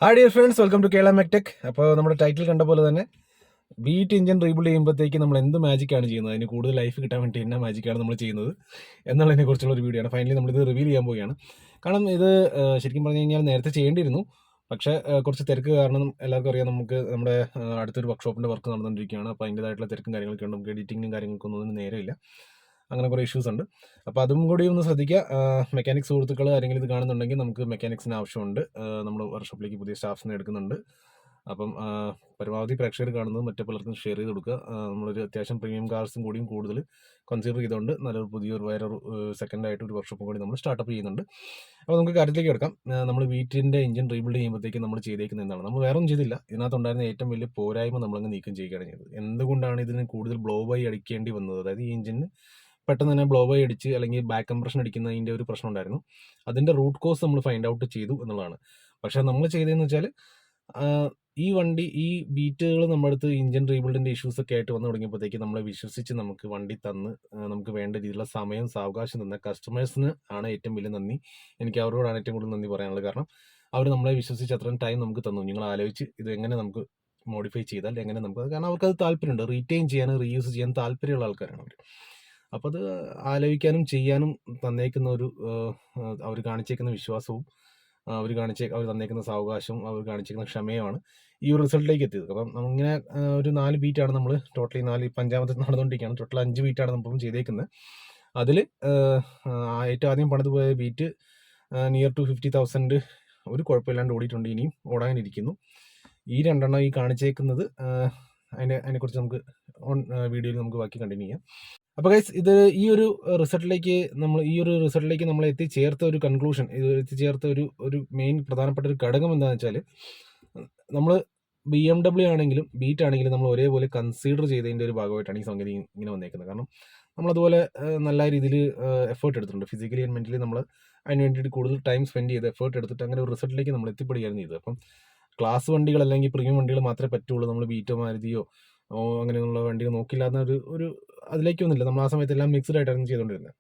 Hi dear friends, welcome to Kerala Mectech. അപ്പോൾ നമ്മുടെ title കണ്ട പോലെ തന്നെ ബീറ്റ് എഞ്ചിൻ റീബിൽഡ് ചെയ്യുമ്പോഴത്തേക്ക് നമ്മൾ എന്ത് മാജിക്കാണ് ചെയ്യുന്നത്, അതിന് കൂടുതൽ ലൈഫ് കിട്ടാൻ വേണ്ടി എന്നാ മാജിക്കാണ് നമ്മൾ ചെയ്യുന്നത് എന്നുള്ളതിനെ കുറിച്ചുള്ള ഒരു വീഡിയോ ആണ്. ഫൈനലി നമ്മളിത് റിവീൽ ചെയ്യാൻ പോവുകയാണ്. കാരണം ഇത് ശരിക്കും പറഞ്ഞു കഴിഞ്ഞാൽ നേരത്തെ ചെയ്യേണ്ടിയിരുന്നു. പക്ഷേ കുറച്ച് തിരക്ക് കാരണം എല്ലാവർക്കും അറിയാം, നമുക്ക് നമ്മുടെ അടുത്തൊരു വർക്ക്ഷോപ്പിൻ്റെ വർക്ക് നടന്നുകൊണ്ടിരിക്കുകയാണ്. അപ്പോൾ അതിൻ്റേതായിട്ടുള്ള തിരക്കും കാര്യങ്ങളൊക്കെ ഉണ്ട്. നമുക്ക് എഡിറ്റിങ്ങും കാര്യങ്ങൾക്കൊന്നും ഒന്നും നേരമില്ല. അങ്ങനെ കുറേ ഇഷ്യൂസ് ഉണ്ട്. അപ്പോൾ അതും കൂടി ഒന്ന് ശ്രദ്ധിക്കുക. മെക്കാനിക് സുഹൃത്തുക്കൾ ആരെങ്കിലും ഇത് കാണുന്നുണ്ടെങ്കിൽ നമുക്ക് മെക്കാനിക്സിന് ആവശ്യമുണ്ട്. നമ്മൾ വർക്ക്ഷോപ്പിലേക്ക് പുതിയ സ്റ്റാഫ്സിനെ എടുക്കുന്നുണ്ട്. അപ്പം പരമാവധി പ്രേക്ഷകർ കാണുന്നത് മറ്റു പലർക്കും ഷെയർ ചെയ്ത് കൊടുക്കുക. നമ്മളൊരു അത്യാവശ്യം പ്രീമിയം കാർസും കൂടിയും കൂടുതൽ കൺസിഡർ ചെയ്തുകൊണ്ട് നല്ലൊരു പുതിയൊരു വേറൊരു സെക്കൻഡായിട്ട് ഒരു വർക്ക്ഷോപ്പും കൂടി നമ്മൾ സ്റ്റാർട്ടപ്പ് ചെയ്യുന്നുണ്ട്. അപ്പോൾ നമുക്ക് കാര്യത്തിലേക്ക് കിടക്കാം. നമ്മൾ വീറ്റിൻ്റെ എഞ്ചിൻ റീബിൽഡ് ചെയ്യുമ്പോഴത്തേക്ക് നമ്മൾ ചെയ്തേക്കുന്നത് എന്താണ്? നമ്മൾ വേറെ ഒന്നും ചെയ്തില്ല. ഇതിനകത്തുണ്ടായിരുന്ന ഏറ്റവും വലിയ പോരായ്മ നമ്മളങ്ങ് നീക്കം ചെയ്യുകയാണ് ചെയ്തത്. എന്തുകൊണ്ടാണ് ഇതിന് കൂടുതൽ ബ്ലോ ബൈ അടിക്കേണ്ടി വന്നത്? അതായത് ഈ എഞ്ചിന് പെട്ടെന്ന് തന്നെ ബ്ലോ ബൈ അടിച്ച് അല്ലെങ്കിൽ ബാക്ക് കംപ്രഷൻ അടിക്കുന്നതിൻ്റെ ഒരു പ്രശ്നം ഉണ്ടായിരുന്നു. അതിൻ്റെ റൂട്ട് കോസ് നമ്മൾ ഫൈൻഡ് ഔട്ട് ചെയ്തു എന്നുള്ളതാണ്. പക്ഷേ നമ്മൾ ചെയ്തതെന്ന് വെച്ചാൽ ഈ വണ്ടി ഈ ബീറ്റുകൾ നമ്മുടെ അടുത്ത് ഇഞ്ചിൻ റീബിൽഡിൻ്റെ ഇഷ്യൂസ് ഒക്കെ ആയിട്ട് വന്നു തുടങ്ങിയപ്പോഴത്തേക്ക് നമ്മളെ വിശ്വസിച്ച് നമുക്ക് വണ്ടി തന്ന് നമുക്ക് വേണ്ട രീതിയിലുള്ള സമയം സാവകാശം തന്ന കസ്റ്റമേഴ്സിന് ആണ് ഏറ്റവും വലിയ നന്ദി. എനിക്ക് അവരോടാണ് ഏറ്റവും കൂടുതൽ നന്ദി പറയാനുള്ളത്. കാരണം അവർ നമ്മളെ വിശ്വസിച്ച് അത്രയും ടൈം നമുക്ക് തന്നു. നിങ്ങൾ ആലോചിച്ച് ഇത് എങ്ങനെ നമുക്ക് മോഡിഫൈ ചെയ്താൽ എങ്ങനെ നമുക്ക്, കാരണം അവർക്കത് താല്പര്യമുണ്ട്, റീറ്റെയിൻ ചെയ്യാനും റീയൂസ് ചെയ്യാൻ താല്പര്യമുള്ള ആൾക്കാരാണ് അവർ. അപ്പോൾ അത് ആലോചിക്കാനും ചെയ്യാനും തന്നേക്കുന്ന ഒരു അവർ കാണിച്ചേക്കുന്ന വിശ്വാസവും അവർ തന്നേക്കുന്ന സാവകാശവും അവർ കാണിച്ചേക്കുന്ന ക്ഷമയുമാണ് ഈ ഒരു റിസൾട്ടിലേക്ക് എത്തിയത്. അപ്പം നമ്മളിങ്ങനെ ഒരു 4 ബീറ്റാണ് നമ്മൾ ടോട്ടലി 4, ഇപ്പം 5ാമത്തെ നടന്നുകൊണ്ടിരിക്കുകയാണ്. ടോട്ടൽ 5 ബീറ്റാണ് നമ്മളിപ്പം ചെയ്തേക്കുന്നത്. അതിൽ ഏറ്റവും ആദ്യം പണിത് പോയ ബീറ്റ് നിയർ ടു 50,000 ഒരു കുഴപ്പമില്ലാണ്ട് ഓടിയിട്ടുണ്ട്. ഇനിയും ഓടാനിരിക്കുന്നു. ഈ 2 എണ്ണം ഈ കാണിച്ചേക്കുന്നത് അതിനെക്കുറിച്ച് നമുക്ക് വീഡിയോയിൽ നമുക്ക് ബാക്കി കണ്ടിന്യൂ ചെയ്യാം. അപ്പോൾ ഗൈസ്, ഇത് ഈ ഒരു റിസൾട്ടിലേക്ക് നമ്മൾ എത്തിച്ചേർത്ത ഒരു കൺക്ലൂഷൻ, ഇത് എത്തിച്ചേർത്ത ഒരു മെയിൻ പ്രധാനപ്പെട്ട ഒരു ഘടകം എന്താണെന്ന് വെച്ചാൽ, നമ്മൾ BMW ആണെങ്കിലും ബീറ്റ് ആണെങ്കിലും നമ്മൾ ഒരേപോലെ കൺസിഡർ ചെയ്തതിൻ്റെ ഒരു ഭാഗമായിട്ടാണ് ഈ സംഗതി ഇങ്ങനെ വന്നേക്കുന്നത്. കാരണം നമ്മളതുപോലെ നല്ല രീതിയിൽ എഫേർട്ട് എടുത്തിട്ടുണ്ട്. ഫിസിക്കലി ആൻഡ് മെൻ്റലി നമ്മൾ അതിന് വേണ്ടിയിട്ട് കൂടുതൽ ടൈം സ്പെൻഡ് ചെയ്ത് എഫേർട്ട് എടുത്തിട്ട് അങ്ങനെ ഒരു റിസൾട്ടിലേക്ക് നമ്മൾ എത്തിപ്പെടുകയായിരുന്നു ചെയ്തത്. അപ്പം ക്ലാസ് വണ്ടികൾ അല്ലെങ്കിൽ പ്രീമിയം വണ്ടികൾ മാത്രമേ പറ്റുള്ളൂ. നമ്മൾ ബീറ്റോ മാരുതിയോ അങ്ങനെയുള്ള വണ്ടികൾ നോക്കില്ലാന്ന ഒരു അതിലേക്കൊന്നുമില്ല. നമ്മൾ ആ സമയത്തെല്ലാം മിക്സ്ഡ് ആയിട്ടായിരുന്നു ചെയ്തുകൊണ്ടിരുന്നത്.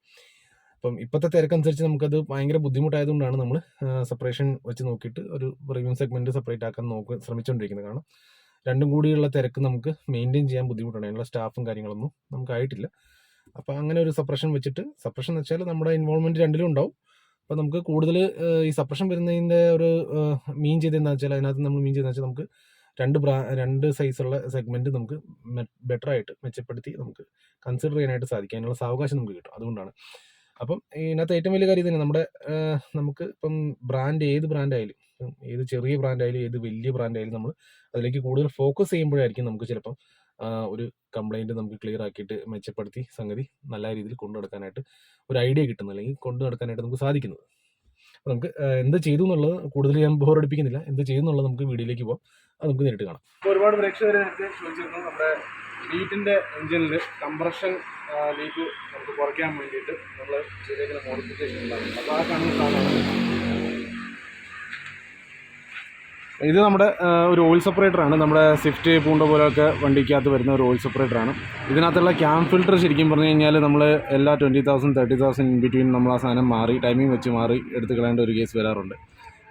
അപ്പം ഇപ്പോഴത്തെ തിരക്കനുസരിച്ച് നമുക്കത് ഭയങ്കര ബുദ്ധിമുട്ടായതുകൊണ്ടാണ് നമ്മൾ സെപ്പറേഷൻ വെച്ച് നോക്കിയിട്ട് ഒരു പ്രീമിയം സെഗ്മെൻറ്റ് സെപ്പറേറ്റ് ആക്കാൻ ശ്രമിച്ചുകൊണ്ടിരിക്കുന്നത്. കാരണം രണ്ടും കൂടിയുള്ള തിരക്ക് നമുക്ക് മെയിൻറ്റെയിൻ ചെയ്യാൻ ബുദ്ധിമുട്ടാണ്. അതിനുള്ള സ്റ്റാഫും കാര്യങ്ങളൊന്നും നമുക്കായിട്ടില്ല. അപ്പോൾ അങ്ങനെ ഒരു സെപ്പറേഷൻ വെച്ചിട്ട്, സെപ്പറേഷൻ എന്ന് വെച്ചാൽ നമ്മുടെ ഇൻവോൾവ്മെൻറ്റ് രണ്ടിലും ഉണ്ടാവും. അപ്പോൾ നമുക്ക് കൂടുതൽ ഈ സെപ്പറേഷൻ വരുന്നതിൻ്റെ ഒരു മീൻ ചെയ്തതെന്ന് വെച്ചാൽ, അതിനകത്ത് നമ്മൾ മീൻ ചെയ്തെന്ന് വെച്ചാൽ നമുക്ക് രണ്ട് സൈസുള്ള സെഗ്മെൻറ്റ് നമുക്ക് ബെറ്ററായിട്ട് മെച്ചപ്പെടുത്തി നമുക്ക് കൺസിഡർ ചെയ്യാനായിട്ട് സാധിക്കും. അതിനുള്ള സാവകാശം നമുക്ക് കിട്ടും. അതുകൊണ്ടാണ്. അപ്പം ഇതിനകത്ത് ഏറ്റവും വലിയ കാര്യം തന്നെ നമുക്ക് ഇപ്പം ഏത് ബ്രാൻഡായാലും, ഏത് ചെറിയ ബ്രാൻഡായാലും ഏത് വലിയ ബ്രാൻഡായാലും നമ്മൾ അതിലേക്ക് കൂടുതൽ ഫോക്കസ് ചെയ്യുമ്പോഴായിരിക്കും നമുക്ക് ചിലപ്പം ഒരു കംപ്ലൈൻറ്റ് നമുക്ക് ക്ലിയർ ആക്കിയിട്ട് മെച്ചപ്പെടുത്തി സംഗതി നല്ല രീതിയിൽ കൊണ്ടു നടക്കാനായിട്ട് ഒരു ഐഡിയ കിട്ടുന്നത്, അല്ലെങ്കിൽ കൊണ്ടു നടക്കാനായിട്ട് നമുക്ക് സാധിക്കുന്നത്. അപ്പോൾ നമുക്ക് എന്ത് ചെയ്തു എന്നുള്ളത് കൂടുതൽ ഞാൻ ബോറടിപ്പിക്കുന്നില്ല. എന്ത് ചെയ്തു എന്നുള്ളത് നമുക്ക് വീഡിയോയിലേക്ക് പോകാം. അത് നമുക്ക് നേരിട്ട് കാണാം. ഇപ്പോൾ ഒരുപാട് പ്രേക്ഷകർ നേരത്തെ ചോദിച്ചിരുന്നു, നമ്മുടെ ബീറ്റിൻ്റെ എഞ്ചിനിൽ കംപ്രഷൻ ലീക്ക് നമുക്ക് കുറയ്ക്കാൻ വേണ്ടിയിട്ട് നമ്മൾ ചെയ്തേക്കുന്ന മോഡിഫിക്കേഷൻ ഉണ്ടാകും. അപ്പോൾ ആ കാണുന്ന സാധനമാണ് ഇത്. നമ്മുടെ ഒരു ഓയിൽ സെപ്പറേറ്ററാണ്. നമ്മുടെ സ്വിഫ്റ്റ് പൂണ്ടോ പോലെയൊക്കെ വണ്ടിക്കകത്ത് വരുന്ന ഒരു ഓയിൽ സെപ്പറേറ്ററാണ്. ഇതിനകത്തുള്ള ക്യാം ഫിൽറ്റർ ശരിക്കും പറഞ്ഞു കഴിഞ്ഞാൽ നമ്മൾ എല്ലാ 20,000 30,000 ഇൻ ബിറ്റ്വീൻ നമ്മൾ ആ സാധനം ടൈമിംഗ് വെച്ച് മാറി എടുത്ത് കളയേണ്ട ഒരു കേസ് വരാറുണ്ട്.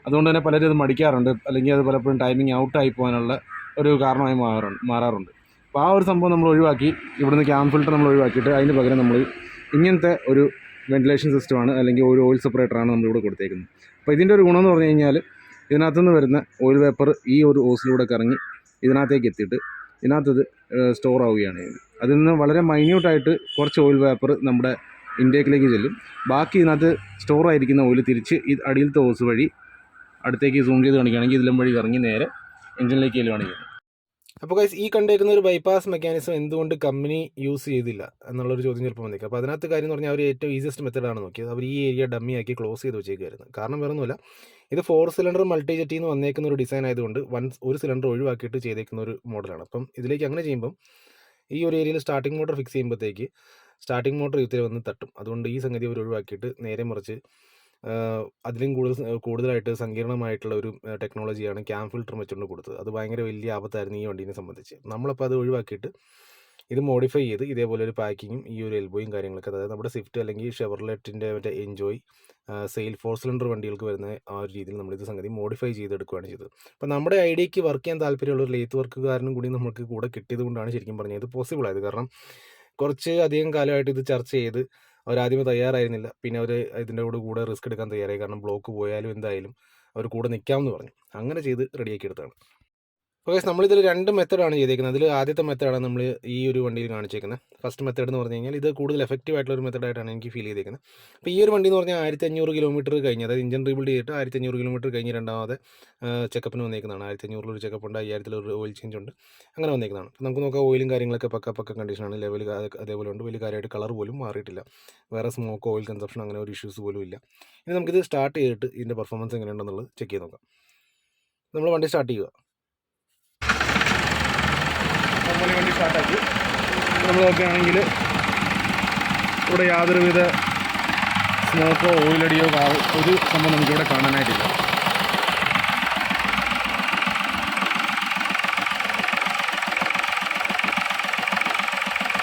അതുകൊണ്ട് തന്നെ പലരും ഇത് മടിക്കാറുണ്ട്, അല്ലെങ്കിൽ അത് പലപ്പോഴും ടൈമിംഗ് ഔട്ടായി പോകാനുള്ള ഒരു കാരണമായി മാറാറുണ്ട്. അപ്പോൾ ആ ഒരു സംഭവം നമ്മൾ ഒഴിവാക്കി, ഇവിടുന്ന് ക്യാം ഫിൽറ്റർ നമ്മൾ ഒഴിവാക്കിയിട്ട് അതിന് പകരം നമ്മൾ ഇങ്ങനത്തെ ഒരു വെന്റിലേഷൻ സിസ്റ്റമാണ്, അല്ലെങ്കിൽ ഒരു ഓയിൽ സെപ്പറേറ്ററാണ് നമ്മളിവിടെ കൊടുത്തേക്കുന്നത്. അപ്പോൾ ഇതിൻ്റെ ഒരു ഗുണമെന്ന് പറഞ്ഞു കഴിഞ്ഞാൽ, ഇതിനകത്തുനിന്ന് വരുന്ന ഓയിൽ വേപ്പർ ഈ ഒരു ഓസിലൂടെ കറങ്ങി ഇതിനകത്തേക്ക് എത്തിയിട്ട് ഇതിനകത്തത് സ്റ്റോർ ആവുകയാണ് ചെയ്യുന്നത്. അതിൽ നിന്ന് വളരെ മൈന്യൂട്ടായിട്ട് കുറച്ച് ഓയിൽ വേപ്പർ നമ്മുടെ ഇൻടേക്കിലേക്ക് ചെല്ലും. ബാക്കി ഇതിനകത്ത് സ്റ്റോർ ആയിരിക്കുന്ന ഓയിൽ തിരിച്ച് ഈ അടിയിലത്തെ ഓസ് വഴി അടുത്തേക്ക് സൂം ചെയ്ത് കാണിക്കുകയാണെങ്കിൽ ഇതിലും വഴി ഇറങ്ങി നേരെ എഞ്ചിനിലേക്ക് ചെല്ലുകയാണ് ചെയ്യുന്നത്. അപ്പോൾ ഗൈസ്, ഈ കണ്ടേക്കുന്ന ഒരു ബൈപ്പാസ് മെക്കാനിസം എന്തുകൊണ്ട് കമ്പനി യൂസ് ചെയ്തില്ല എന്നുള്ളൊരു ചോദ്യം ചിലപ്പോൾ വന്നേക്കാം. അപ്പോൾ അതിനകത്ത് കാര്യം എന്ന് പറഞ്ഞാൽ അവർ ഏറ്റവും ഈസിയസ്റ്റ് മെത്തേഡാണ് നോക്കിയത്. അവർ ഈ ഏരിയ ഡമ്മി ആക്കി ക്ലോസ് ചെയ്ത് വെച്ചേക്കുമായിരുന്നു. കാരണം വേറെ ഒന്നുമില്ല, ഇത് 4 സിലിണ്ടർ മൾട്ടി ജെറ്റിൽ നിന്ന് വന്നേക്കുന്ന ഒരു ഡിസൈൻ ആയതുകൊണ്ട് ഒരു സിലിണ്ടർ ഒഴിവാക്കിയിട്ട് ചെയ്തേക്കുന്ന ഒരു മോഡലാണ്. അപ്പം ഇതിലേക്ക് അങ്ങനെ ചെയ്യുമ്പം ഈ ഒരു ഏരിയയിൽ സ്റ്റാർട്ടിംഗ് മോട്ടർ ഫിക്സ് ചെയ്യുമ്പോഴത്തേക്ക് സ്റ്റാർട്ടിംഗ് മോട്ടർ യുദ്ധത്തിൽ വന്ന് തട്ടും. അതുകൊണ്ട് ഈ സംഗതി അവർ ഒഴിവാക്കിയിട്ട് നേരെ മറിച്ച് അതിലും കൂടുതലായിട്ട് സങ്കീർണമായിട്ടുള്ള ഒരു ടെക്നോളജിയാണ് ക്യാം ഫിൽറ്റർ വെച്ചുകൊണ്ട് കൊടുത്തത്. അത് ഭയങ്കര വലിയ ആപത്തായിരുന്നു ഈ വണ്ടീനെ സംബന്ധിച്ച്. നമ്മളപ്പോൾ അത് ഒഴിവാക്കിയിട്ട് ഇത് മോഡിഫൈ ചെയ്ത് ഇതേപോലെ ഒരു പാക്കിങ്ങും ഈ ഒരു എൽബോയും കാര്യങ്ങളൊക്കെ, അതായത് നമ്മുടെ സ്വിഫ്റ്റ് അല്ലെങ്കിൽ ഷെവർലെറ്റിൻ്റെ മറ്റേ എൻജോയ് സെയിൽ 4 സിലിണ്ടർ വണ്ടികൾക്ക് വരുന്ന ആ ഒരു രീതിയിൽ നമ്മളിത് സംഗതി മോഡിഫൈ ചെയ്തെടുക്കുകയാണ് ചെയ്തത്. അപ്പോൾ നമ്മുടെ ഐഡിയയ്ക്ക് വർക്ക് ചെയ്യാൻ താല്പര്യമുള്ള ഒരു ലെയ്ത്ത് വർക്കുകാരനും കൂടി നമുക്ക് കൂടെ കിട്ടിയത് കൊണ്ടാണ് ശരിക്കും പറഞ്ഞാൽ ഇത് പോസിബിൾ ആയത്. കാരണം കുറച്ച് അധികം കാലമായിട്ട് ഇത് ചർച്ച ചെയ്ത് അവരാദ്യമേ തയ്യാറായിരുന്നില്ല. പിന്നെ അവർ ഇതിൻ്റെ കൂടെ റിസ്ക് എടുക്കാൻ തയ്യാറായി. കാരണം ബ്ലോക്ക് പോയാലും എന്തായാലും അവർ കൂടെ നിൽക്കാമെന്ന് പറഞ്ഞു. അങ്ങനെ ചെയ്ത് റെഡിയാക്കി എടുത്തതാണ്. അപ്പോൾ ഗൈസ് നമ്മളിതിൽ 2 മെത്തേഡാണ് ചെയ്തേക്കുന്നത്. അതിൽ ആദ്യത്തെ മെത്തേഡാണ് നമ്മൾ ഈ ഒരു വണ്ടിയിൽ കാണിച്ചേക്കുന്നത്. ഫസ്റ്റ് മെത്തേഡ് എന്ന് പറഞ്ഞു കഴിഞ്ഞാൽ ഇത് കൂടുതൽ എഫക്റ്റീവ് ആയിട്ടുള്ള ഒരു മെത്തേഡായിട്ടാണ് എനിക്ക് ഫീൽ ചെയ്തേക്കുന്നത്. അപ്പോൾ ഈ ഒരു വണ്ടി എന്ന് പറഞ്ഞാൽ 1500 കിലോമീറ്റർ കഴിഞ്ഞ്, അതായത് ഇഞ്ചൻ റീബിൽഡ് ചെയ്തിട്ട് 1500 കിലോമീറ്റർ കഴിഞ്ഞ് രണ്ടാമത്തെ ചെക്കപ്പിന് വന്നേക്കുന്നതാണ്. 1500 ഒരു ചെക്കപ്പ് ഉണ്ട്, 5000 ഒരു ഓയിൽ ചേഞ്ച് ഉണ്ട്, അങ്ങനെ വന്നേക്കുന്നതാണ്. അപ്പോൾ നമുക്ക് നോക്കാം ഓയിലും കാര്യങ്ങളൊക്കെ പക്ക കണ്ടീഷനാണ്. ലെവൽ അതേപോലെ ഉണ്ട്. വലിയ കാര്യമായിട്ട് കളർ പോലും മാറിയിട്ടില്ല. വേറെ സ്മോക്ക് ഓയിൽ കൺസപ്ഷൻ അങ്ങനെ ഒരു ഇഷ്യൂസ് പോലും ഇല്ല. ഇനി നമുക്കിത് സ്റ്റാർട്ട് ചെയ്തിട്ട് ഇതിൻ്റെ പെർഫോമൻസ് എങ്ങനെയുണ്ടെന്നുള്ളത് ചെക്ക് ചെയ്ത് നോക്കാം. നമ്മൾ വണ്ടി സ്റ്റാർട്ട് ചെയ്യുക. നമ്മൾ വണ്ടി സ്റ്റാർട്ടാക്കി നമ്മൾ നോക്കുകയാണെങ്കിൽ ഇവിടെ യാതൊരുവിധ സ്മോക്കോ ഓയിലടിയോ ഒരു സംഭവം നമുക്കിവിടെ കാണാനായിട്ടില്ല.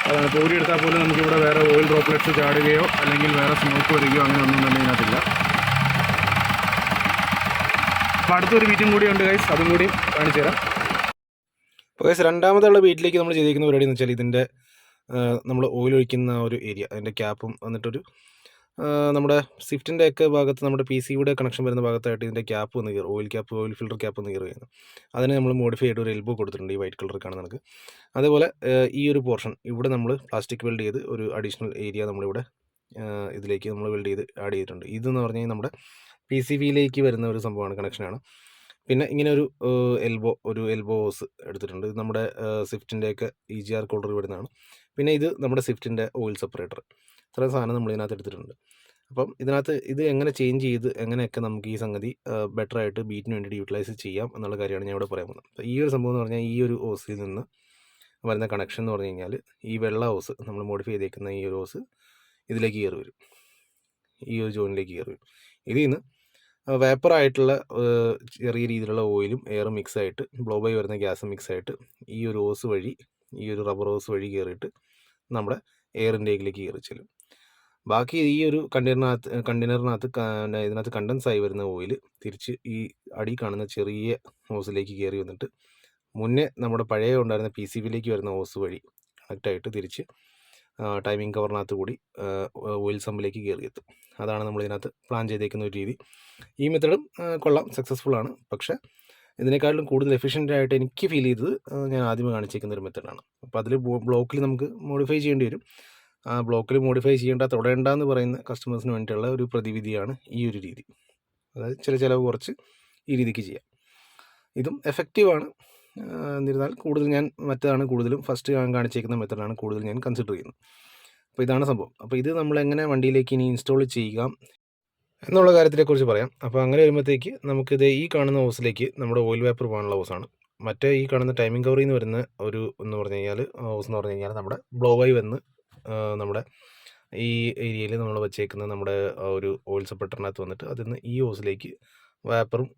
അതാണ് പൂരി എടുത്താൽ പോലും നമുക്കിവിടെ വേറെ ഓയിൽ ഡ്രോപ്ലെറ്റ്സ് ചാടുകയോ അല്ലെങ്കിൽ വേറെ സ്മോക്ക് വരികയോ അങ്ങനെ ഒന്നും തന്നെ ഇതിനകത്തില്ല. അപ്പോൾ അടുത്തൊരു ബീറ്റും കൂടി ഉണ്ട് ഗൈസ്, അതും കൂടി കാണിച്ചു തരാം. അപ്പോൾ ഗൈസ് രണ്ടാമതുള്ള ബീറ്റിലേക്ക് നമ്മൾ ചെയ്തിരിക്കുന്ന പരിപാടി എന്ന് വെച്ചാൽ ഇതിൻ്റെ നമ്മൾ ഓയിൽ ഒഴിക്കുന്ന ഒരു ഏരിയ, അതിൻ്റെ ക്യാപ്പും വന്നിട്ടൊരു നമ്മുടെ സ്വിഫ്റ്റിൻ്റെ ഒക്കെ ഭാഗത്ത് നമ്മുടെ PCBയുടെ കണക്ഷൻ വരുന്ന ഭാഗത്തായിട്ട് ഇതിൻ്റെ ക്യാപ്പ് വന്ന് കയറും, oil cap, oil filter cap വന്ന് കയറുകയാണ്. അതിന് നമ്മൾ മോഡിഫൈ ചെയ്തിട്ട് ഒരു എൽബോ കൊടുത്തിട്ടുണ്ട്, ഈ വൈറ്റ് കളർ കാണുന്ന നമുക്ക്. അതേപോലെ ഈ ഒരു പോർഷൻ ഇവിടെ നമ്മൾ പ്ലാസ്റ്റിക് വെൽഡ് ചെയ്ത് ഒരു അഡീഷണൽ ഏരിയ നമ്മളിവിടെ ഇതിലേക്ക് നമ്മൾ വെൽഡ് ചെയ്ത് ആഡ് ചെയ്തിട്ടുണ്ട്. ഇതെന്ന് പറഞ്ഞു കഴിഞ്ഞാൽ നമ്മുടെ PCBയിലേക്ക് വരുന്ന ഒരു സംഭവമാണ്, കണക്ഷനാണ്. പിന്നെ ഇങ്ങനെ ഒരു എൽബോ ഹോസ് എടുത്തിട്ടുണ്ട്. ഇത് നമ്മുടെ സ്വിഫ്റ്റിൻ്റെയൊക്കെ EGR കോളർ വരുന്നതാണ്. പിന്നെ ഇത് നമ്മുടെ സ്വിഫ്റ്റിൻ്റെ ഓയിൽ സെപ്പറേറ്റർ. ഇത്രയും സാധനം നമ്മൾ ഇതിനകത്ത് എടുത്തിട്ടുണ്ട്. അപ്പം ഇതിനകത്ത് ഇത് എങ്ങനെ ചേഞ്ച് ചെയ്ത് എങ്ങനെയൊക്കെ നമുക്ക് ഈ സംഗതി ബെറ്ററായിട്ട് ബീറ്റിന് വേണ്ടിയിട്ട് യൂട്ടിലൈസ് ചെയ്യാം എന്നുള്ള കാര്യമാണ് ഞാൻ ഇവിടെ പറയാൻ പോകുന്നത്. അപ്പോൾ ഈ ഒരു സംഭവം എന്ന് പറഞ്ഞാൽ ഈ ഒരു ഹോസിൽ നിന്ന് വരുന്ന കണക്ഷൻ എന്ന് പറഞ്ഞു കഴിഞ്ഞാൽ ഈ വെള്ള ഹോസ് നമ്മൾ മോഡിഫൈ ചെയ്തേക്കുന്ന ഈ ഒരു ഹോസ് ഇതിലേക്ക് കയറി വരും, ഈ ഒരു ജോയിനിലേക്ക് കയറി വരും. ഇതിൽ നിന്ന് വേപ്പറായിട്ടുള്ള ചെറിയ രീതിയിലുള്ള ഓയിലും എയറും മിക്സായിട്ട് ബ്ലോ ബൈ വരുന്ന ഗ്യാസും മിക്സായിട്ട് ഈ ഒരു ഹോസ് വഴി, ഈ ഒരു റബ്ബർ ഹോസ് വഴി കയറിയിട്ട് നമ്മുടെ എയർ ഇൻടേക്കിലേക്ക് കയറി ചെല്ലും. ബാക്കി ഈ ഒരു കണ്ടെയ്നറിനകത്ത് ഇതിനകത്ത് കണ്ടൻസ് ആയി വരുന്ന ഓയിൽ തിരിച്ച് ഈ അടി കാണുന്ന ചെറിയ ഹോസിലേക്ക് കയറി വന്നിട്ട് മുന്നേ നമ്മുടെ പഴയ ഉണ്ടായിരുന്ന PCBയിലേക്ക് വരുന്ന ഹോസ് വഴി കണക്റ്റായിട്ട് തിരിച്ച് ടൈമിംഗ് കവറിനകത്ത് കൂടി ഓയിൽ സമ്പിലേക്ക് കയറി എത്തും. അതാണ് നമ്മൾ ഇതിനകത്ത് പ്ലാൻ ചെയ്തേക്കുന്ന ഒരു രീതി. ഈ മെത്തേഡും കൊള്ളാം, സക്സസ്ഫുൾ ആണ്. പക്ഷേ ഇതിനേക്കാളും കൂടുതൽ എഫിഷ്യൻ്റ് ആയിട്ട് എനിക്ക് ഫീൽ ചെയ്തത് ഞാൻ ആദ്യമേ കാണിച്ചേക്കുന്ന ഒരു മെത്തേഡാണ്. അപ്പോൾ അതിൽ ബ്ലോക്കിൽ നമുക്ക് മോഡിഫൈ ചെയ്യേണ്ടി വരും. ആ ബ്ലോക്കിൽ മോഡിഫൈ തൊടേണ്ടെന്ന് പറയുന്ന കസ്റ്റമേഴ്സിന് വേണ്ടിയിട്ടുള്ള ഒരു പ്രതിവിധിയാണ് ഈ ഒരു രീതി. അതായത് ചിലവ് കുറച്ച് ഈ രീതിക്ക് ചെയ്യാം. ഇതും എഫക്റ്റീവാണ്. എന്നിരുന്നാൽ കൂടുതൽ ഞാൻ മറ്റേതാണ് കൂടുതലും ഫസ്റ്റ് ഞാൻ കാണിച്ചേക്കുന്ന മെത്തേഡാണ് കൂടുതൽ ഞാൻ കൺസിഡർ ചെയ്യുന്നത്. അപ്പോൾ ഇതാണ് സംഭവം. അപ്പോൾ ഇത് നമ്മളെങ്ങനെ വണ്ടിയിലേക്ക് ഇനി ഇൻസ്റ്റാൾ ചെയ്യാം എന്നുള്ള കാര്യത്തിനെക്കുറിച്ച് പറയാം. അപ്പോൾ അങ്ങനെ വരുമ്പോഴത്തേക്ക് നമുക്കിത് ഈ കാണുന്ന ഹോസിലേക്ക് നമ്മുടെ ഓയിൽ വേപ്പർ പോകാനുള്ള ഹോസാണ്. മറ്റേ ഈ കാണുന്ന ടൈമിംഗ് കവറിൽ നിന്ന് വരുന്ന ഒരു എന്ന് പറഞ്ഞു കഴിഞ്ഞാൽ ഹോസ് എന്ന് പറഞ്ഞു കഴിഞ്ഞാൽ നമ്മുടെ ബ്ലോ ആയി വന്ന് നമ്മുടെ ഈ ഏരിയയിൽ നമ്മൾ വെച്ചേക്കുന്ന നമ്മുടെ ഒരു ഓയിൽ സെപ്പറേറ്ററിനകത്ത് വന്നിട്ട് അതിൽ നിന്ന് ഈ ഹോസിലേക്ക് വേപ്പറും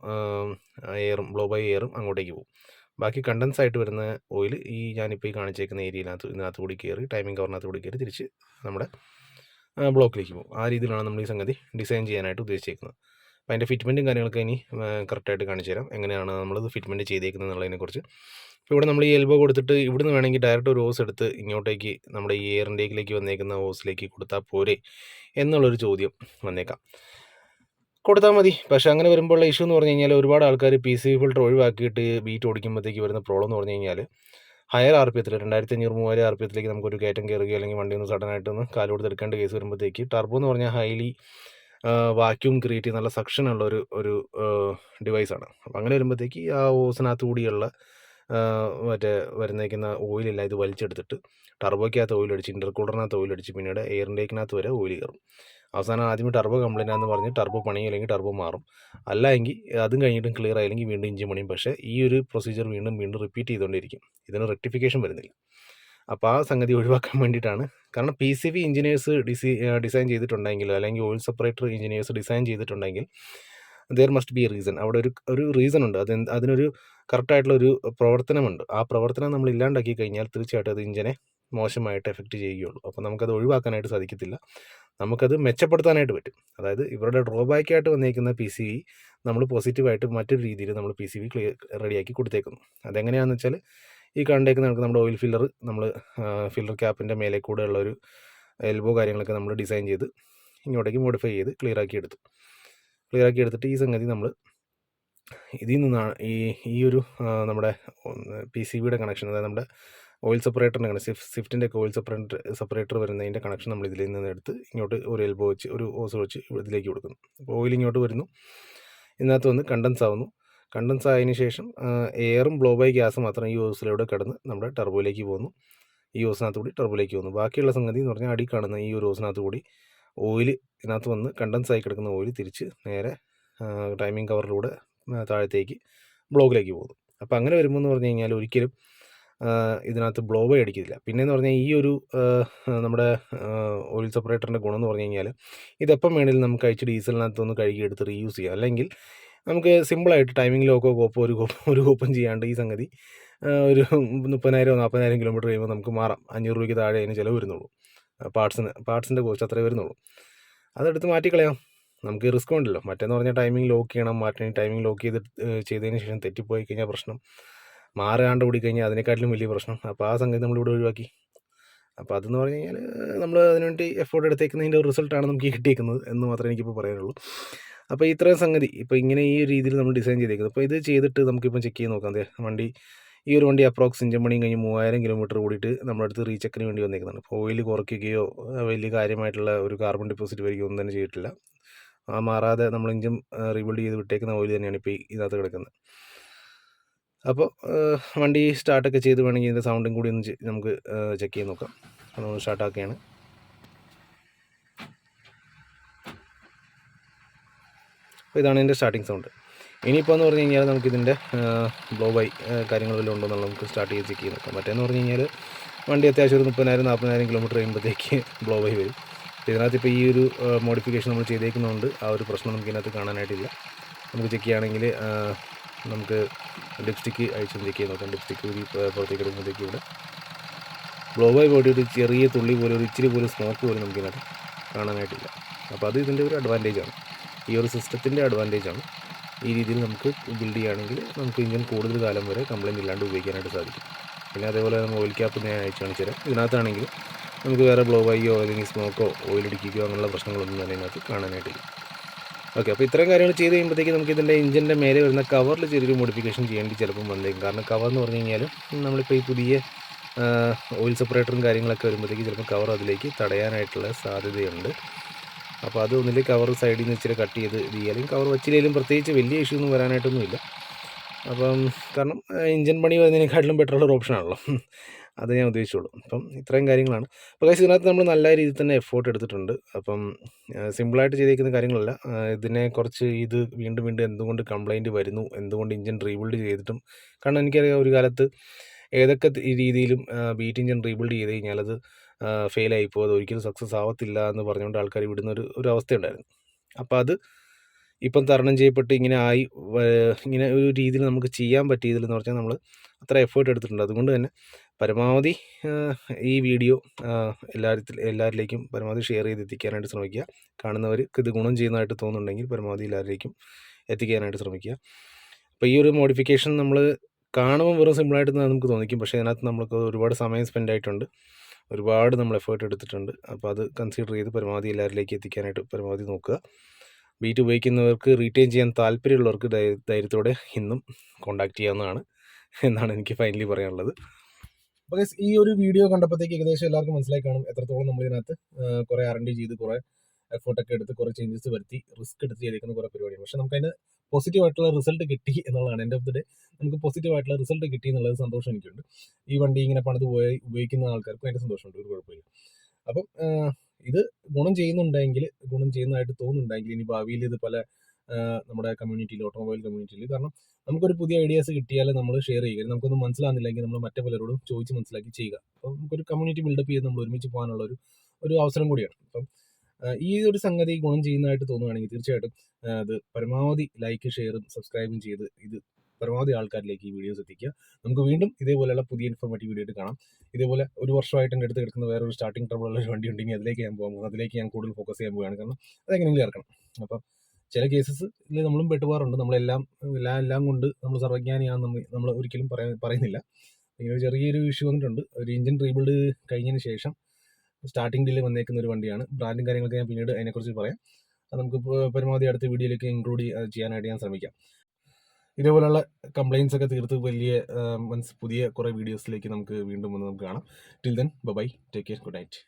എയറും ബ്ലോ ബൈ എയറും അങ്ങോട്ടേക്ക് പോകും. ബാക്കി കണ്ടൻസ് ആയിട്ട് വരുന്ന ഓയിൽ ഞാനിപ്പോൾ ഈ കാണിച്ചേക്കുന്ന ഇതിനകത്ത് കൂടി കയറി ടൈമിംഗ് കവറിനകത്ത് കൂടി കയറി തിരിച്ച് നമ്മുടെ ബ്ലോക്കിലേക്ക് പോകും. ആ രീതിയിലാണ് നമ്മൾ ഈ സംഗതി ഡിസൈൻ ചെയ്യാനായിട്ട് ഉദ്ദേശിച്ചേക്കുന്നത്. അപ്പോൾ അതിൻ്റെ ഫിറ്റ്മെൻറ്റും കാര്യങ്ങളൊക്കെ ഇനി കറക്റ്റായിട്ട് കാണിച്ചു തരാം, എങ്ങനെയാണ് നമ്മളത് ഫിറ്റ്മെൻറ്റ് ചെയ്തേക്കുന്നത് എന്നുള്ളതിനെക്കുറിച്ച്. ഇപ്പോൾ ഇവിടെ നമ്മൾ ഈ എൽബോ കൊടുത്തിട്ട് ഇവിടുന്ന് വേണമെങ്കിൽ ഡയറക്റ്റ് ഒരു ഹോസ് എടുത്ത് ഇങ്ങോട്ടേക്ക് നമ്മുടെ ഈ എയർ ഇൻടേക്കിലേക്ക് വന്നേക്കുന്ന ഹോസിലേക്ക് കൊടുത്താൽ പോരെ എന്നുള്ളൊരു ചോദ്യം വന്നേക്കാം. കൊടുത്താൽ മതി. പക്ഷേ അങ്ങനെ വരുമ്പോഴുള്ള ഇഷ്യൂ എന്ന് പറഞ്ഞു കഴിഞ്ഞാൽ ഒരുപാട് ആൾക്കാർ PCB ഫിൽറ്റർ ഒഴിവാക്കിയിട്ട് ബീറ്റ് ഓടിക്കുമ്പോഴത്തേക്ക് വരുന്ന പ്രോബ്ലം എന്ന് പറഞ്ഞു കഴിഞ്ഞാൽ ഹയർ RPM 2500-3000 RPM നമുക്കൊരു കയറ്റം കയറുകയോ അല്ലെങ്കിൽ വണ്ടി ഒന്ന് സഡനായിട്ടൊന്ന് കാലോട് എടുക്കേണ്ട കേസ് വരുമ്പോഴത്തേക്ക് ടർബോ എന്ന് പറഞ്ഞാൽ ഹൈലി വാക്യൂം ക്രിയേറ്റ് ചെയ്യുന്ന നല്ല സക്ഷൻ ഉള്ള ഒരു ഡിവൈസാണ്. അപ്പോൾ അങ്ങനെ വരുമ്പോഴത്തേക്ക് ആ ഹോസിനകത്ത് കൂടിയുള്ള മറ്റേ വരുന്നേക്കുന്ന ഓയിലെല്ലാം ഇത് വലിച്ചെടുത്തിട്ട് ടർബോയ്ക്കകത്ത് ഓയിലടിച്ച് ഇൻ്റർകൂളറിനകത്ത് ഓയിലടിച്ച് പിന്നീട് എയർ ഇൻടേക്കിനകത്ത് വരെ ഓയിൽ കയറും. അവസാനം ആദ്യമേ ടർബോ കംപ്ലൈൻ്റ് ആണെന്ന് പറഞ്ഞ് ടർബോ പണിയും, അല്ലെങ്കിൽ ടർബോ മാറും. അല്ല എങ്കിൽ അതും കഴിഞ്ഞിട്ടും ക്ലിയർ ആയില്ലെങ്കിൽ വീണ്ടും എഞ്ചിൻ പണിയും. പക്ഷേ ഈ ഒരു പ്രൊസീജിയർ വീണ്ടും റിപ്പീറ്റ് ചെയ്തുകൊണ്ടിരിക്കും. ഇതിന് റെക്ടിഫിക്കേഷൻ വരുന്നില്ല. അപ്പോൾ ആ സംഗതി ഒഴിവാക്കാൻ വേണ്ടിയിട്ടാണ്. കാരണം PCB എഞ്ചിനീയേഴ്സ് ഡിസൈൻ ചെയ്തിട്ടുണ്ടെങ്കിൽ അല്ലെങ്കിൽ ഓയിൽ സെപ്പറേറ്റർ എഞ്ചിനീയേഴ്സ് ഡിസൈൻ ചെയ്തിട്ടുണ്ടെങ്കിൽ there must be a reason. അവിടെ ഒരു റീസൺ ഉണ്ട്. അതിനൊരു കറക്റ്റായിട്ടുള്ളൊരു പ്രവർത്തനമുണ്ട്. ആ പ്രവർത്തനം നമ്മൾ ഇല്ലാണ്ടാക്കി കഴിഞ്ഞാൽ തീർച്ചയായിട്ടും അത് ഇഞ്ചിനെ മോശമായിട്ട് എഫക്റ്റ് ചെയ്യുകയുള്ളൂ. അപ്പോൾ നമുക്കത് ഒഴിവാക്കാനായിട്ട് സാധിക്കത്തില്ല. നമുക്കത് മെച്ചപ്പെടുത്താനായിട്ട് പറ്റും. അതായത് ഇവരുടെ ഡ്രോബാക്കായിട്ട് വന്നിരിക്കുന്ന PCB നമ്മൾ പോസിറ്റീവായിട്ട് മറ്റൊരു രീതിയിൽ നമ്മൾ PCB റെഡിയാക്കി കൊടുത്തേക്കുന്നു. അതെങ്ങനെയാണെന്ന് വെച്ചാൽ ഈ കണ്ടേക്കുന്ന നമുക്ക് നമ്മുടെ ഓയിൽ ഫില്ലർ നമ്മൾ ഫില്ലർ ക്യാപ്പിൻ്റെ മേലെ കൂടെ ഉള്ളൊരു എൽബോ കാര്യങ്ങളൊക്കെ നമ്മൾ ഡിസൈൻ ചെയ്ത് ഇങ്ങോട്ടേക്ക് മോഡിഫൈ ചെയ്ത് ക്ലിയറാക്കി എടുത്തിട്ട് ഈ സംഗതി നമ്മൾ ഇതിൽ നിന്നാണ് ഈ ഒരു നമ്മുടെ PCBയുടെ കണക്ഷൻ, അതായത് നമ്മുടെ ഓയിൽ സെപ്പറേറ്ററിൻ്റെ കണക്ഷൻ, സ്വിഫ്റ്റിൻ്റെ ഒക്കെ ഓയിൽ സെപ്പറേറ്റർ വരുന്നതിൻ്റെ കണക്ഷൻ നമ്മൾ ഇതിൽ നിന്ന് എടുത്ത് ഇങ്ങോട്ട് ഒരു എൽബോ വെച്ച് ഒരു ഓസ് വെച്ച് ഇതിലേക്ക് കൊടുക്കുന്നു. അപ്പോൾ ഓയിൽ ഇങ്ങോട്ട് വരുന്നു, ഇതിനകത്ത് വന്ന് കണ്ടൻസ് ആവുന്നു. കണ്ടൻസ് ആയതിനു ശേഷം എയറും ബ്ലോ ബൈ ഗ്യാസ് മാത്രം ഈ ഓസിലൂടെ കടന്ന് നമ്മുടെ ടർബോയിലേക്ക് പോകുന്നു. ഈ ഓസിനകത്ത് കൂടി ടർബോയിലേക്ക് പോകുന്നു. ബാക്കിയുള്ള സംഗതി എന്ന് പറഞ്ഞാൽ അടി കാണുന്ന ഈ ഒരു ഓസിനകത്ത് കൂടി ഓയിൽ ഇതിനകത്ത് വന്ന് കണ്ടൻസ് ആയി കിടക്കുന്ന ഓയിൽ തിരിച്ച് നേരെ ടൈമിംഗ് കവറിലൂടെ താഴത്തേക്ക് ബ്ലോക്കിലേക്ക് പോകുന്നു. അപ്പോൾ അങ്ങനെ വരുമ്പോൾ എന്ന് പറഞ്ഞു കഴിഞ്ഞാൽ ഒരിക്കലും ഇതിനകത്ത് ബ്ലോ ബൈ അടിക്കില്ല. പിന്നെയെന്ന് പറഞ്ഞാൽ ഈ ഒരു നമ്മുടെ ഓയിൽ സെപ്പറേറ്ററിൻ്റെ ഗുണം എന്ന് പറഞ്ഞു കഴിഞ്ഞാൽ ഇതെപ്പം വേണമെങ്കിലും നമുക്ക് അയച്ച് ഡീസലിനകത്തൊന്ന് കഴുകി എടുത്ത് റീയൂസ് ചെയ്യാം. അല്ലെങ്കിൽ നമുക്ക് സിമ്പിളായിട്ട് ടൈമിംഗ് ലോക്കോ കോപ്പോ ഒരു കോപ്പും ചെയ്യാണ്ട് ഈ സംഗതി ഒരു 30,000-40,000 കിലോമീറ്റർ കഴിയുമ്പോൾ നമുക്ക് മാറാം. 500 രൂപയ്ക്ക് താഴെ അതിന് ചിലവ് വരുന്നുള്ളൂ. പാർട്സിൻ്റെ കോസ്റ്റ് അത്രേ വരുന്നുള്ളൂ. അതെടുത്ത് മാറ്റിക്കളയാം, നമുക്ക് റിസ്ക് ഉണ്ടല്ലോ. മറ്റേന്ന് പറഞ്ഞാൽ ടൈമിംഗ് ലോക്ക് ചെയ്യണം, ടൈമിംഗ് ലോക്ക് ചെയ്തതിന് ശേഷം തെറ്റിപ്പോയി കഴിഞ്ഞാൽ പ്രശ്നം, മാറാണ്ട് ഓടിക്കഴിഞ്ഞാൽ അതിനെക്കാട്ടിലും വലിയ പ്രശ്നം. അപ്പോൾ ആ സംഗതി നമ്മളിവിടെ ഒഴിവാക്കി. അപ്പോൾ അതെന്ന് പറഞ്ഞു കഴിഞ്ഞാൽ നമ്മൾ അതിനുവേണ്ടി എഫേർട്ട് എടുത്തേക്കുന്നതിൻ്റെ ഒരു റിസൾട്ടാണ് നമുക്ക് കിട്ടിയേക്കുന്നത് എന്ന് മാത്രമേ എനിക്കിപ്പോൾ പറയാനുള്ളൂ. അപ്പോൾ ഇത്രയും സംഗതി ഇപ്പോൾ ഇങ്ങനെ ഈ രീതിയിൽ നമ്മൾ ഡിസൈൻ ചെയ്തേക്കുന്നത്. അപ്പോൾ ഇത് ചെയ്തിട്ട് നമുക്കിപ്പോൾ ചെക്ക് ചെയ്ത് നോക്കാം. ഈ ഒരു വണ്ടി അപ്രോക്സ് ഇഞ്ചൻ പണിയും കഴിഞ്ഞ് 3000 കിലോമീറ്റർ ഓടിയിട്ട് നമ്മുടെ അടുത്ത് റീചെക്കിന് വേണ്ടി വന്നേക്കുന്നതാണ്. ഇപ്പോൾ ഓയിൽ കുറയ്ക്കുകയോ വലിയ കാര്യമായിട്ടുള്ള ഒരു കാർബൺ ഡെപ്പോസിറ്റ് വരികയോ ഒന്നും തന്നെ ചെയ്തിട്ടില്ല. മാറാതെ നമ്മൾ ഇഞ്ചൻ റീബിൽഡ് ചെയ്ത് വിട്ടേക്കുന്ന ഓയിൽ തന്നെയാണ് ഇപ്പോൾ ഇതിനകത്ത് കിടക്കുന്നത്. അപ്പോൾ വണ്ടി സ്റ്റാർട്ടൊക്കെ ചെയ്ത് വേണമെങ്കിൽ ഇതിൻ്റെ സൗണ്ടും കൂടി ഒന്ന് നമുക്ക് ചെക്ക് ചെയ്ത് നോക്കാം. നമ്മൾ സ്റ്റാർട്ടാക്കുകയാണ്. അപ്പോൾ ഇതാണ് ഇതിൻ്റെ സ്റ്റാർട്ടിങ് സൗണ്ട്. ഇനിയിപ്പോൾ എന്ന് പറഞ്ഞു കഴിഞ്ഞാൽ നമുക്കിതിൻ്റെ ബ്ലോ ബൈ കാര്യങ്ങൾ വല്ലതും ഉണ്ടോ എന്നുള്ളത് നമുക്ക് സ്റ്റാർട്ട് ചെയ്ത് ചെക്ക് ചെയ്ത് നോക്കാം. മറ്റേന്ന് പറഞ്ഞു കഴിഞ്ഞാൽ വണ്ടി അത്യാവശ്യം ഒരു 30,000-40,000 കിലോമീറ്റർ കഴിയുമ്പോഴത്തേക്ക് ബ്ലോ ബൈ വരും. ഇതിനകത്ത് ഇപ്പോൾ ഈ ഒരു മോഡിഫിക്കേഷൻ നമ്മൾ ചെയ്തേക്കുന്നതുകൊണ്ട് ആ ഒരു പ്രശ്നം നമുക്ക് ഇതിനകത്ത് കാണാനായിട്ടില്ല. നമുക്ക് ചെക്ക് ചെയ്യുകയാണെങ്കിൽ നമുക്ക് ലിപ്സ്റ്റിക്ക് അഴിച്ചൊന്ന് ചെക്ക് ചെയ്ത് നോക്കാം. ലിപ്സ്റ്റിക്ക് കൂടി പുറത്തേക്ക് എടുക്കുമ്പോഴത്തേക്ക് ഇവിടെ ബ്ലോ ബൈ ബോഡി ഒരു ചെറിയ തുള്ളി പോലും ഒരു ഇച്ചിരി പോലും സ്മോക്ക് പോലും നമുക്കിതിനകത്ത് കാണാനായിട്ടില്ല. അപ്പോൾ അത് ഇതിൻ്റെ ഒരു അഡ്വാൻറ്റേജാണ്, ഈ ഒരു സിസ്റ്റത്തിൻ്റെ അഡ്വാൻറ്റേജാണ്. ഈ രീതിയിൽ നമുക്ക് ബിൽഡ് ചെയ്യുകയാണെങ്കിൽ നമുക്ക് ഇഞ്ചൻ കൂടുതൽ കാലം വരെ കംപ്ലയിൻ്റ് ഇല്ലാണ്ട് ഉപയോഗിക്കാനായിട്ട് സാധിക്കും. പിന്നെ അതേപോലെ നമ്മൾ ഓയിൽ ക്യാപ്പ് ഞാൻ അയച്ചു കാണിച്ചു തരാം. ഇതിനകത്താണെങ്കിൽ നമുക്ക് വേറെ ബ്ലോ ബൈയോ അല്ലെങ്കിൽ സ്മോക്കോ ഓയിൽ അടിക്കുകയോ അങ്ങനെയുള്ള പ്രശ്നങ്ങളൊന്നും തന്നെ ഇതിനകത്ത് കാണാനായിട്ടില്ല. ഓക്കെ, അപ്പോൾ ഇത്രയും കാര്യങ്ങൾ ചെയ്ത് കഴിയുമ്പോഴത്തേക്ക് നമുക്ക് ഇതിൻ്റെ ഇഞ്ചിൻ്റെ മേലെ വരുന്ന കവറിൽ ചെറിയൊരു മോഡിഫിക്കേഷൻ ചെയ്യേണ്ടി ചിലപ്പം വന്നേക്കും. കാരണം കവർ എന്ന് പറഞ്ഞു കഴിഞ്ഞാൽ നമ്മളിപ്പോൾ ഈ പുതിയ ഓയിൽ സെപ്പറേറ്ററും കാര്യങ്ങളൊക്കെ വരുമ്പോഴത്തേക്ക് ചിലപ്പോൾ കവർ അതിലേക്ക് തടയാനായിട്ടുള്ള സാധ്യതയുണ്ട്. അപ്പോൾ അത് ഒന്നിലേക്ക് കവർ സൈഡിൽ നിന്ന് ഇച്ചിരി കട്ട് ചെയ്ത് ഇത് ചെയ്യാനും കവർ വച്ചില്ലെങ്കിലും പ്രത്യേകിച്ച് വലിയ ഇഷ്യൂ ഒന്നും വരാനായിട്ടൊന്നുമില്ല. അപ്പം കാരണം ഇഞ്ചൻ പണി വരുന്നതിനേക്കാട്ടിലും ബെറ്ററുള്ളൊരു ഓപ്ഷനാണല്ലോ, അത് ഞാൻ ഉദ്ദേശിച്ചുള്ളൂ. അപ്പം ഇത്രയും കാര്യങ്ങളാണ്. അപ്പോൾ ഗൈസ് ഇതിനകത്ത് നമ്മൾ നല്ല രീതിയിൽ തന്നെ എഫേർട്ട് എടുത്തിട്ടുണ്ട്. അപ്പം സിമ്പിളായിട്ട് ചെയ്തേക്കുന്ന കാര്യങ്ങളല്ല, ഇതിനെ കുറച്ച് ഇത് വീണ്ടും എന്തുകൊണ്ട് കംപ്ലയിൻറ്റ് വരുന്നു, എന്തുകൊണ്ട് ഇഞ്ചൻ റീബിൽഡ് ചെയ്തിട്ടും, കാരണം എനിക്കറിയാം ഒരു കാലത്ത് ഏതൊക്കെ രീതിയിലും ബീറ്റ് ഇഞ്ചൻ റീബിൽഡ് ചെയ്ത് കഴിഞ്ഞാൽ അത് ഫെയിലായിപ്പോൾ, അത് ഒരിക്കലും സക്സസ് ആവത്തില്ല എന്ന് പറഞ്ഞുകൊണ്ട് ആൾക്കാർ വിടുന്നൊരു അവസ്ഥയുണ്ടായിരുന്നു. അപ്പോൾ അത് ഇപ്പം തരണം ചെയ്യപ്പെട്ട് ഇങ്ങനെ ഒരു രീതിയിൽ നമുക്ക് ചെയ്യാൻ പറ്റിയതിലെന്ന് പറഞ്ഞാൽ നമ്മൾ അത്ര എഫേർട്ട് എടുത്തിട്ടുണ്ട്. അതുകൊണ്ട് തന്നെ പരമാവധി ഈ വീഡിയോ എല്ലാവരിലേക്കും പരമാവധി ഷെയർ ചെയ്ത് എത്തിക്കാനായിട്ട് ശ്രമിക്കുക. കാണുന്നവർക്ക് ഇത് ഗുണം ചെയ്യുന്നതായിട്ട് തോന്നുന്നുണ്ടെങ്കിൽ പരമാവധി എല്ലാവരിലേക്കും എത്തിക്കാനായിട്ട് ശ്രമിക്കുക. അപ്പോൾ ഈ ഒരു മോഡിഫിക്കേഷൻ നമ്മൾ കാണുമ്പോൾ വെറും സിമ്പിളായിട്ട് നമുക്ക് തോന്നിക്കും, പക്ഷേ അതിനകത്ത് നമ്മൾക്ക് ഒരുപാട് സമയം സ്പെൻഡ് ആയിട്ടുണ്ട്, ഒരുപാട് നമ്മൾ എഫേർട്ട് എടുത്തിട്ടുണ്ട്. അപ്പോൾ അത് കൺസിഡർ ചെയ്ത് പരമാവധി എല്ലാവരിലേക്ക് എത്തിക്കാനായിട്ട് പരമാവധി നോക്കുക. ബീറ്റ് ഉപയോഗിക്കുന്നവർക്ക് റീറ്റെയിൻ ചെയ്യാൻ താല്പര്യമുള്ളവർക്ക് ധൈര്യത്തോടെ ഇന്നും കോൺടാക്ട് ചെയ്യാവുന്നതാണ് എന്നാണ് എനിക്ക് ഫൈനലി പറയാനുള്ളത്. അപ്പോൾ ഈ ഒരു വീഡിയോ കണ്ടപ്പോഴത്തേക്ക് ഏകദേശം എല്ലാവർക്കും മനസ്സിലായി കാണും എത്രത്തോളം നമ്മൾ ഇതിനകത്ത് കുറേ R&D ചെയ്ത് കുറേ എഫേർട്ടൊക്കെ എടുത്ത് കുറേ ചേഞ്ചസ് വരുത്തി റിസ്ക് എടുത്ത് ചെയ്തേക്കുന്ന കുറേ പരിപാടിയാണ്. പക്ഷേ നമുക്കതിന് പോസിറ്റീവായിട്ടുള്ള റിസൾട്ട് കിട്ടി എന്നുള്ളതാണ്. എൻ്റെ ഓഫ് ദി ഡേ നമുക്ക് പോസിറ്റീവായിട്ടുള്ള റിസൾട്ട് കിട്ടി എന്നുള്ളത് സന്തോഷം എനിക്കുണ്ട്. ഈ വണ്ടി ഇങ്ങനെ പണിത് പോയി ഉപയോഗിക്കുന്ന ആൾക്കാർക്കും അതിൻ്റെ സന്തോഷമുണ്ട്, ഒരു കുഴപ്പമില്ല. അപ്പം ഇത് ഗുണം ചെയ്യുന്നതായിട്ട് തോന്നുന്നുണ്ടെങ്കിൽ ഇനി ഭാവിയിൽ ഇത് പല നമ്മുടെ കമ്മ്യൂണിറ്റിയിൽ, ഓട്ടോമൊബൈൽ കമ്മ്യൂണിറ്റിയിൽ, കാരണം നമുക്കൊരു പുതിയ ഐഡിയാസ് കിട്ടിയാൽ നമ്മൾ ഷെയർ ചെയ്യുക, നമുക്കൊന്നും മനസ്സിലാകുന്നില്ലെങ്കിൽ നമ്മൾ മറ്റു പലരോടും ചോദിച്ച് മനസ്സിലാക്കി ചെയ്യുക. അപ്പം നമുക്കൊരു കമ്മ്യൂണിറ്റി ബിൽഡപ്പ് ചെയ്ത് നമ്മൾ ഒരുമിച്ച് പോകാനുള്ള ഒരു അവസരം കൂടിയാണ്. അപ്പം ഈ ഒരു സംഗതി ഗുണം ചെയ്യുന്നതായിട്ട് തോന്നുകയാണെങ്കിൽ തീർച്ചയായിട്ടും അത് പരമാവധി ലൈക്ക്, ഷെയറും സബ്സ്ക്രൈബും ചെയ്ത് ഇത് പരമാവധി ആൾക്കാരിലേക്ക് ഈ വീഡിയോസ് എത്തിക്കുക. നമുക്ക് വീണ്ടും ഇതേപോലെയുള്ള പുതിയ ഇൻഫോർമേറ്റീവ് വീഡിയോ ആയിട്ട് കാണാം. ഇതേപോലെ ഒരു വർഷമായിട്ട് എൻ്റെ അടുത്ത് കിടക്കുന്ന വേറൊരു സ്റ്റാർട്ടിംഗ് ട്രബിളുള്ള ഒരു വണ്ടി ഉണ്ടെങ്കിൽ അതിലേക്ക് ഞാൻ പോകാൻ പോകും. അതിലേക്ക് ഞാൻ കൂടുതൽ ഫോക്കസ് ചെയ്യാൻ പോവുകയാണ്. കാരണം അതെങ്ങനെയെങ്കിലും ഇറക്കണം. അപ്പം ചില കേസസിൽ നമ്മളും പെട്ടുപോകാറുണ്ട്. എല്ലാം കൊണ്ട് നമ്മൾ സർവ്വജ്ഞാനിയാണെന്ന് നമ്മൾ ഒരിക്കലും പറയുന്നില്ല. ഇങ്ങനെ ഒരു ചെറിയൊരു ഇഷ്യൂ വന്നിട്ടുണ്ട്. ഒരു എഞ്ചിൻ റീബിൽഡ് കഴിഞ്ഞതിന് ശേഷം സ്റ്റാർട്ടിംഗ് ഡിലേ വന്നേക്കുന്ന ഒരു വണ്ടിയാണ്. ബ്രാൻഡും കാര്യങ്ങളൊക്കെ ഞാൻ പിന്നീട് അതിനെക്കുറിച്ച് പറയാം. അത് നമുക്ക് പരമാവധി അടുത്ത വീഡിയോയിലേക്ക് ഇൻക്ലൂഡ് ചെയ്യാനായിട്ട് ഞാൻ ശ്രമിക്കാം. ഇതേപോലെയുള്ള കംപ്ലയിൻസ് ഒക്കെ തീർത്ത് വലിയ പുതിയ കുറേ വീഡിയോസിലേക്ക് നമുക്ക് വീണ്ടും വന്ന് നമുക്ക് കാണാം. Till then bye, take care, good night.